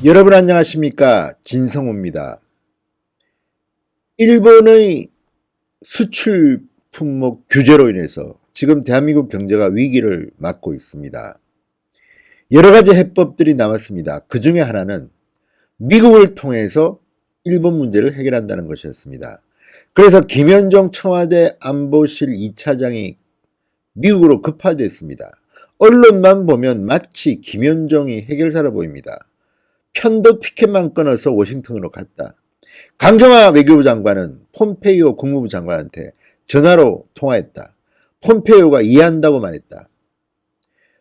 여러분 안녕하십니까? 진성우입니다. 일본의 수출 품목 규제로 인해서 지금 대한민국 경제가 위기를 맞고 있습니다. 여러 가지 해법들이 나왔습니다. 그 중에 하나는 미국을 통해서 일본 문제를 해결한다는 것이었습니다. 그래서 김현종 청와대 안보실 2차장이 미국으로 급파됐습니다. 언론만 보면 마치 김현종이 해결사로 보입니다. 편도 티켓만 끊어서 워싱턴으로 갔다. 강경화 외교부 장관은 폼페이오 국무부 장관한테 전화로 통화했다. 폼페이오가 이해한다고 말했다.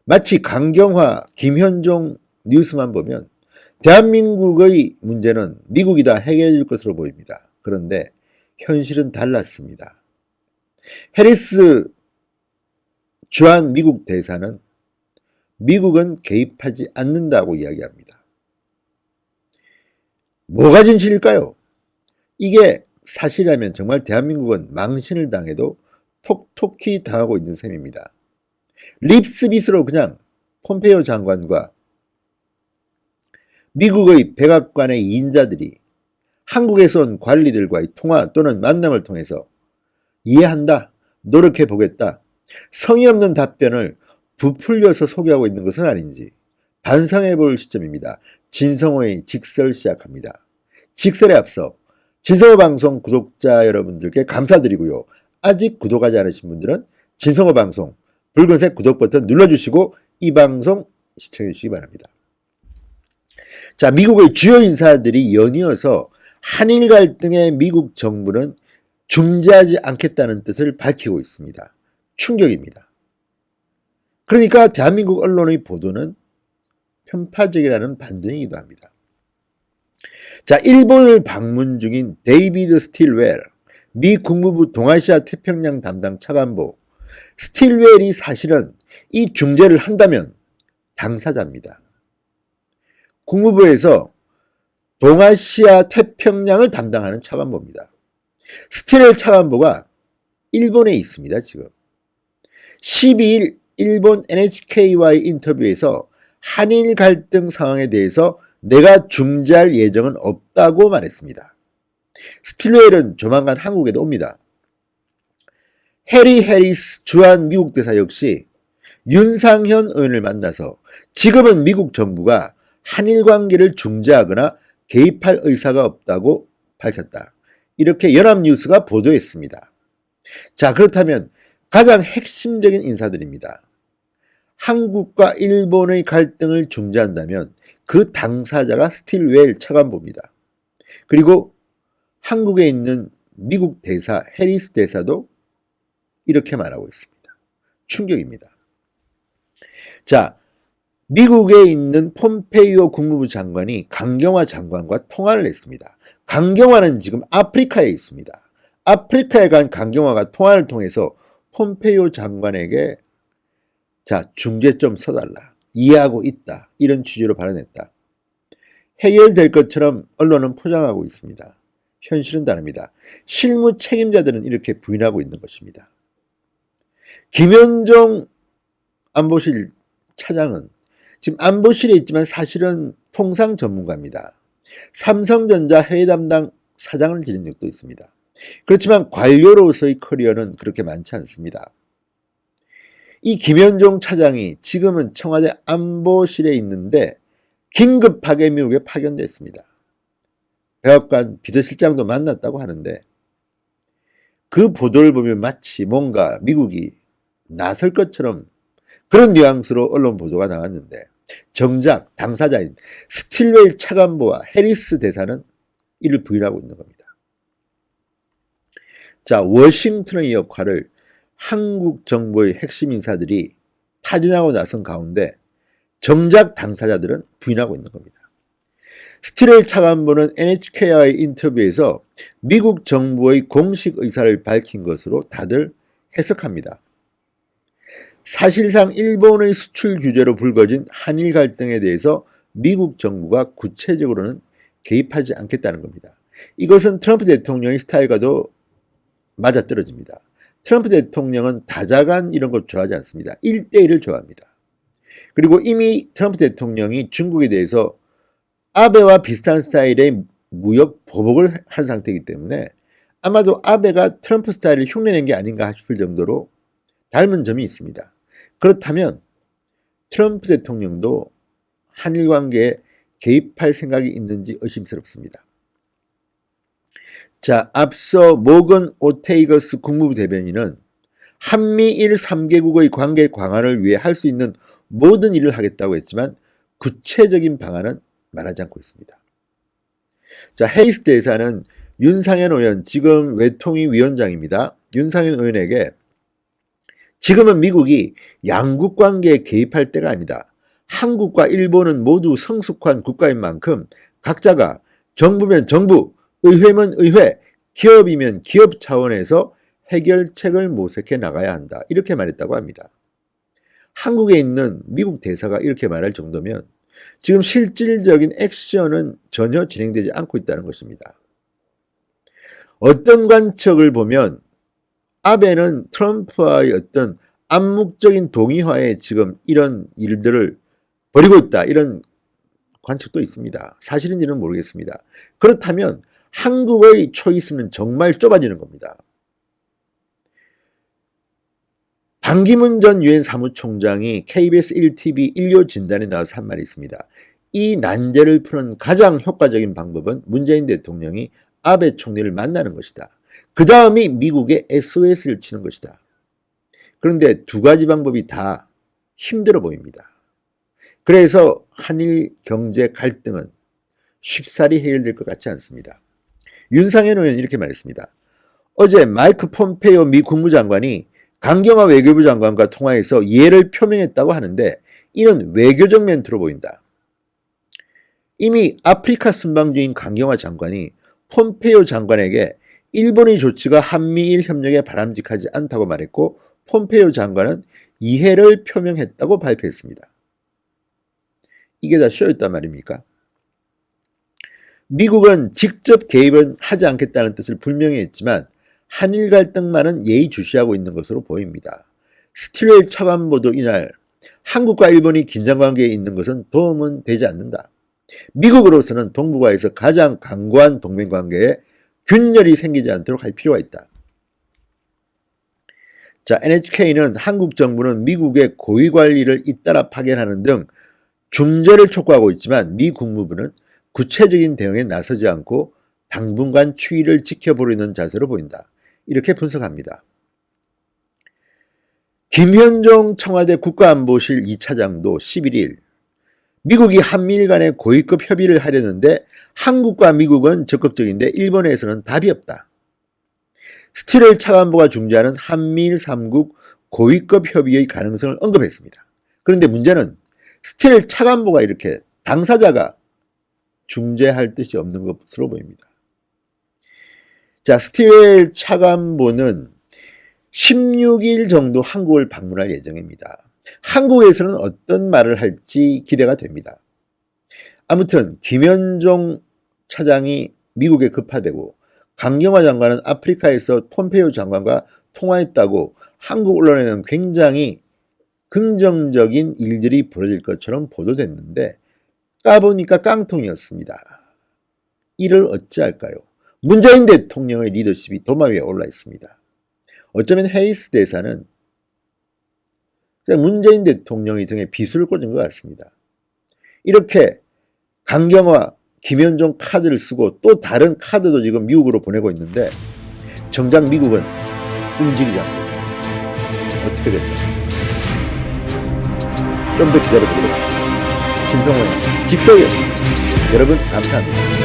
마치 강경화, 김현종 뉴스만 보면 대한민국의 문제는 미국이 다 해결해 줄 것으로 보입니다. 그런데 현실은 달랐습니다. 해리스 주한 미국 대사는 미국은 개입하지 않는다고 이야기합니다. 뭐가 진실일까요? 이게 사실이라면 정말 대한민국은 망신을 당해도 톡톡히 당하고 있는 셈입니다. 립스빗으로 그냥 폼페이오 장관과 미국의 백악관의 인자들이 한국에서 온 관리들과의 통화 또는 만남을 통해서 이해한다, 노력해 보겠다, 성의 없는 답변을 부풀려서 소개하고 있는 것은 아닌지 반성해 볼 시점입니다. 진성호의 직설 시작합니다. 직설에 앞서 진성호 방송 구독자 여러분들께 감사드리고요. 아직 구독하지 않으신 분들은 진성호 방송 붉은색 구독 버튼 눌러주시고 이 방송 시청해 주시기 바랍니다. 자, 미국의 주요 인사들이 연이어서 한일 갈등에 미국 정부는 중재하지 않겠다는 뜻을 밝히고 있습니다. 충격입니다. 그러니까 대한민국 언론의 보도는 편파적이라는 반전이기도 합니다. 자, 일본을 방문 중인 데이비드 스틸웰, 미 국무부 동아시아 태평양 담당 차관보, 스틸웰이 사실은 이 중재를 한다면 당사자입니다. 국무부에서 동아시아 태평양을 담당하는 차관보입니다. 스틸웰 차관보가 일본에 있습니다. 지금 12일 일본 NHK와의 인터뷰에서 한일 갈등 상황에 대해서 내가 중재할 예정은 없다고 말했습니다. 스틸웰은 조만간 한국에도 옵니다. 해리 해리스 주한 미국 대사 역시 윤상현 의원을 만나서 지금은 미국 정부가 한일 관계를 중재하거나 개입할 의사가 없다고 밝혔다. 이렇게 연합뉴스가 보도했습니다. 자, 그렇다면 가장 핵심적인 인사들입니다. 한국과 일본의 갈등을 중재한다면 그 당사자가 스틸웰 차관보입니다. 그리고 한국에 있는 미국 대사 해리스 대사도 이렇게 말하고 있습니다. 충격입니다. 자, 미국에 있는 폼페이오 국무부 장관이 강경화 장관과 통화를 했습니다. 강경화는 지금 아프리카에 있습니다. 아프리카에 간 강경화가 통화를 통해서 폼페이오 장관에게 자, 중재 좀 서달라. 이해하고 있다. 이런 취지로 발언했다. 해결될 것처럼 언론은 포장하고 있습니다. 현실은 다릅니다. 실무 책임자들은 이렇게 부인하고 있는 것입니다. 김현종 안보실 차장은 지금 안보실에 있지만 사실은 통상 전문가입니다. 삼성전자 해외 담당 사장을 지낸 적도 있습니다. 그렇지만 관료로서의 커리어는 그렇게 많지 않습니다. 이 김현종 차장이 지금은 청와대 안보실에 있는데 긴급하게 미국에 파견됐습니다. 백악관 비서실장도 만났다고 하는데 그 보도를 보면 마치 뭔가 미국이 나설 것처럼 그런 뉘앙스로 언론 보도가 나왔는데 정작 당사자인 스틸웰 차관보와 해리스 대사는 이를 부인하고 있는 겁니다. 자, 워싱턴의 역할을 한국 정부의 핵심 인사들이 타진하고 나선 가운데 정작 당사자들은 부인하고 있는 겁니다. 스틸웰 차관보는 NHK와의 인터뷰에서 미국 정부의 공식 의사를 밝힌 것으로 다들 해석합니다. 사실상 일본의 수출 규제로 불거진 한일 갈등에 대해서 미국 정부가 구체적으로는 개입하지 않겠다는 겁니다. 이것은 트럼프 대통령의 스타일과도 맞아떨어집니다. 트럼프 대통령은 다자간 이런 것 좋아하지 않습니다. 1대1을 좋아합니다. 그리고 이미 트럼프 대통령이 중국에 대해서 아베와 비슷한 스타일의 무역 보복을 한 상태이기 때문에 아마도 아베가 트럼프 스타일을 흉내낸 게 아닌가 싶을 정도로 닮은 점이 있습니다. 그렇다면 트럼프 대통령도 한일 관계에 개입할 생각이 있는지 의심스럽습니다. 자, 앞서 모건 오테이거스 국무부 대변인은 한미일 3개국의 관계 강화를 위해 할 수 있는 모든 일을 하겠다고 했지만 구체적인 방안은 말하지 않고 있습니다. 자, 헤이스 대사는 윤상현 의원, 지금 외통위 위원장입니다. 윤상현 의원에게 지금은 미국이 양국 관계에 개입할 때가 아니다. 한국과 일본은 모두 성숙한 국가인 만큼 각자가 정부면 정부, 의회면 의회, 기업이면 기업 차원에서 해결책을 모색해 나가야 한다. 이렇게 말했다고 합니다. 한국에 있는 미국 대사가 이렇게 말할 정도면 지금 실질적인 액션은 전혀 진행되지 않고 있다는 것입니다. 어떤 관측을 보면 아베는 트럼프와의 어떤 암묵적인 동의하에 지금 이런 일들을 벌이고 있다. 이런 관측도 있습니다. 사실인지는 모르겠습니다. 그렇다면 한국의 초이스는 정말 좁아지는 겁니다. 반기문 전 유엔 사무총장이 KBS 1TV 일요 진단에 나와서 한 말이 있습니다. 이 난제를 푸는 가장 효과적인 방법은 문재인 대통령이 아베 총리를 만나는 것이다. 그 다음이 미국의 SOS를 치는 것이다. 그런데 두 가지 방법이 다 힘들어 보입니다. 그래서 한일 경제 갈등은 쉽사리 해결될 것 같지 않습니다. 윤상현 의원은 이렇게 말했습니다. 어제 마이크 폼페이오 미 국무장관이 강경화 외교부 장관과 통화해서 이해를 표명했다고 하는데 이는 외교적 멘트로 보인다. 이미 아프리카 순방 중인 강경화 장관이 폼페이오 장관에게 일본의 조치가 한미일 협력에 바람직하지 않다고 말했고 폼페이오 장관은 이해를 표명했다고 발표했습니다. 이게 다 쇼였단 말입니까? 미국은 직접 개입은 하지 않겠다는 뜻을 분명히 했지만 한일 갈등만은 예의주시하고 있는 것으로 보입니다. 스틸웰 차관보도 이날 한국과 일본이 긴장관계에 있는 것은 도움은 되지 않는다. 미국으로서는 동북아에서 가장 강고한 동맹관계에 균열이 생기지 않도록 할 필요가 있다. 자, NHK는 한국 정부는 미국의 고위관리를 잇따라 파견하는 등 중재를 촉구하고 있지만 미 국무부는 구체적인 대응에 나서지 않고 당분간 추이를 지켜보려는 자세로 보인다. 이렇게 분석합니다. 김현종 청와대 국가안보실 2차장도 11일 미국이 한미일 간의 고위급 협의를 하려는데 한국과 미국은 적극적인데 일본에서는 답이 없다. 스틸웰 차관보가 중재하는 한미일 3국 고위급 협의의 가능성을 언급했습니다. 그런데 문제는 스틸웰 차관보가 이렇게 당사자가 중재할 뜻이 없는 것으로 보입니다. 자, 스틸웰 차관보는 16일 정도 한국을 방문할 예정입니다. 한국에서는 어떤 말을 할지 기대가 됩니다. 아무튼 김현종 차장이 미국에 급파되고 강경화 장관은 아프리카에서 폼페이오 장관과 통화했다고 한국 언론에는 굉장히 긍정적인 일들이 벌어질 것처럼 보도됐는데 까보니까 깡통이었습니다. 이를 어찌할까요? 문재인 대통령의 리더십이 도마 위에 올라 있습니다. 어쩌면 헤이스 대사는 그냥 문재인 대통령의 등에 비수를 꽂은 것 같습니다. 이렇게 강경화, 김현종 카드를 쓰고 또 다른 카드도 지금 미국으로 보내고 있는데 정작 미국은 움직이지 않고 있습니다. 어떻게 될까요? 좀 더 기다려보도록 하겠습니다. 신성호의 직설이었습니다. 여러분 감사합니다.